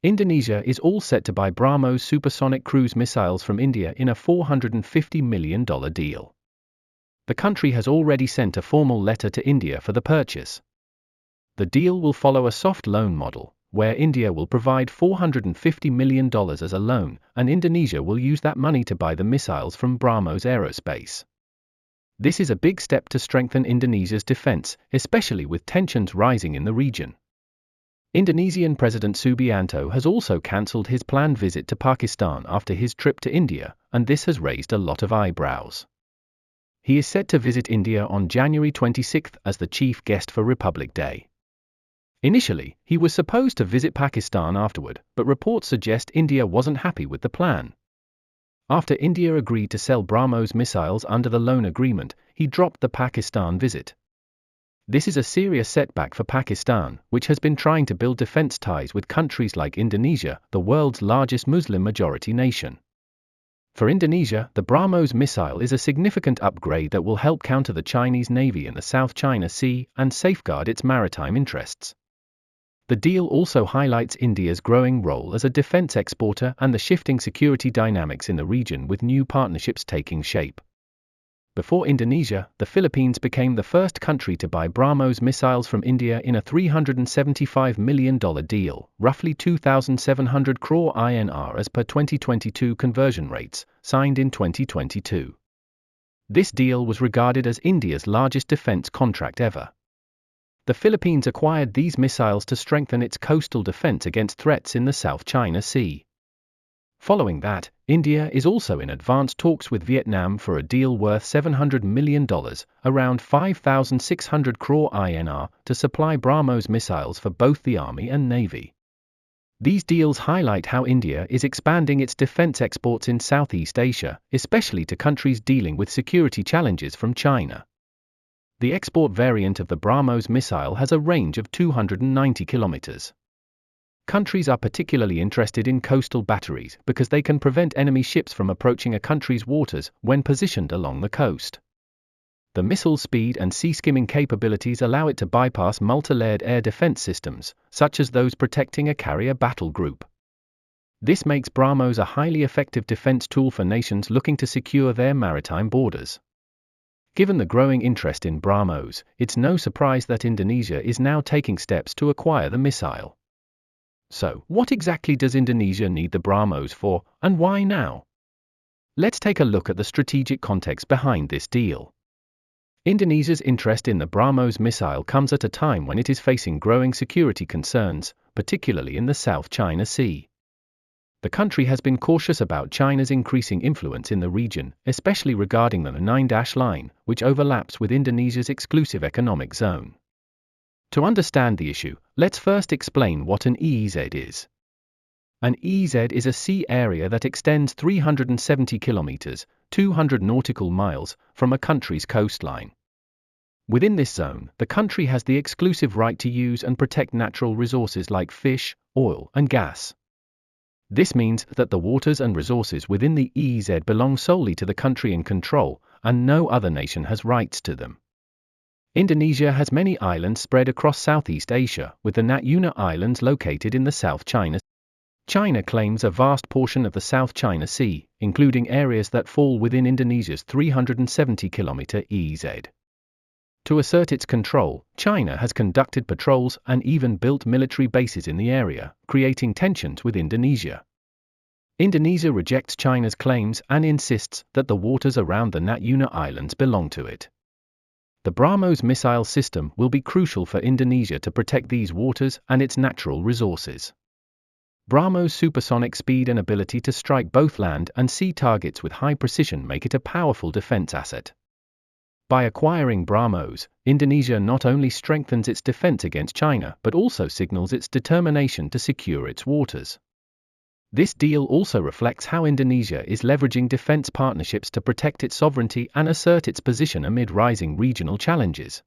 Indonesia is all set to buy BrahMos supersonic cruise missiles from India in a $450 million deal. The country has already sent a formal letter to India for the purchase. The deal will follow a soft loan model, where India will provide $450 million as a loan, and Indonesia will use that money to buy the missiles from BrahMos Aerospace. This is a big step to strengthen Indonesia's defense, especially with tensions rising in the region. Indonesian President Subianto has also cancelled his planned visit to Pakistan after his trip to India, and this has raised a lot of eyebrows. He is set to visit India on January 26 as the chief guest for Republic Day. Initially, he was supposed to visit Pakistan afterward, but reports suggest India wasn't happy with the plan. After India agreed to sell BrahMos missiles under the loan agreement, he dropped the Pakistan visit. This is a serious setback for Pakistan, which has been trying to build defense ties with countries like Indonesia, the world's largest Muslim-majority nation. For Indonesia, the BrahMos missile is a significant upgrade that will help counter the Chinese Navy in the South China Sea and safeguard its maritime interests. The deal also highlights India's growing role as a defense exporter and the shifting security dynamics in the region, with new partnerships taking shape. Before Indonesia, the Philippines became the first country to buy BrahMos missiles from India in a $375 million deal, roughly 2,700 crore INR as per 2022 conversion rates, signed in 2022. This deal was regarded as India's largest defense contract ever. The Philippines acquired these missiles to strengthen its coastal defense against threats in the South China Sea. Following that, India is also in advanced talks with Vietnam for a deal worth $700 million, around 5,600 crore INR, to supply BrahMos missiles for both the Army and Navy. These deals highlight how India is expanding its defense exports in Southeast Asia, especially to countries dealing with security challenges from China. The export variant of the BrahMos missile has a range of 290 kilometers. Countries are particularly interested in coastal batteries because they can prevent enemy ships from approaching a country's waters when positioned along the coast. The missile's speed and sea-skimming capabilities allow it to bypass multi-layered air defense systems, such as those protecting a carrier battle group. This makes BrahMos a highly effective defense tool for nations looking to secure their maritime borders. Given the growing interest in BrahMos, it's no surprise that Indonesia is now taking steps to acquire the missile. So, what exactly does Indonesia need the BrahMos for, and why now? Let's take a look at the strategic context behind this deal. Indonesia's interest in the BrahMos missile comes at a time when it is facing growing security concerns, particularly in the South China Sea. The country has been cautious about China's increasing influence in the region, especially regarding the 9-line, which overlaps with Indonesia's exclusive economic zone. To understand the issue, let's first explain what an EEZ is. An EEZ is a sea area that extends 370 kilometers, 200 nautical miles, from a country's coastline. Within this zone, the country has the exclusive right to use and protect natural resources like fish, oil, and gas. This means that the waters and resources within the EEZ belong solely to the country in control, and no other nation has rights to them. Indonesia has many islands spread across Southeast Asia, with the Natuna Islands located in the South China Sea. China claims a vast portion of the South China Sea, including areas that fall within Indonesia's 370-kilometer EEZ. To assert its control, China has conducted patrols and even built military bases in the area, creating tensions with Indonesia. Indonesia rejects China's claims and insists that the waters around the Natuna Islands belong to it. The BrahMos missile system will be crucial for Indonesia to protect these waters and its natural resources. BrahMos' supersonic speed and ability to strike both land and sea targets with high precision make it a powerful defense asset. By acquiring BrahMos, Indonesia not only strengthens its defense against China but also signals its determination to secure its waters. This deal also reflects how Indonesia is leveraging defense partnerships to protect its sovereignty and assert its position amid rising regional challenges.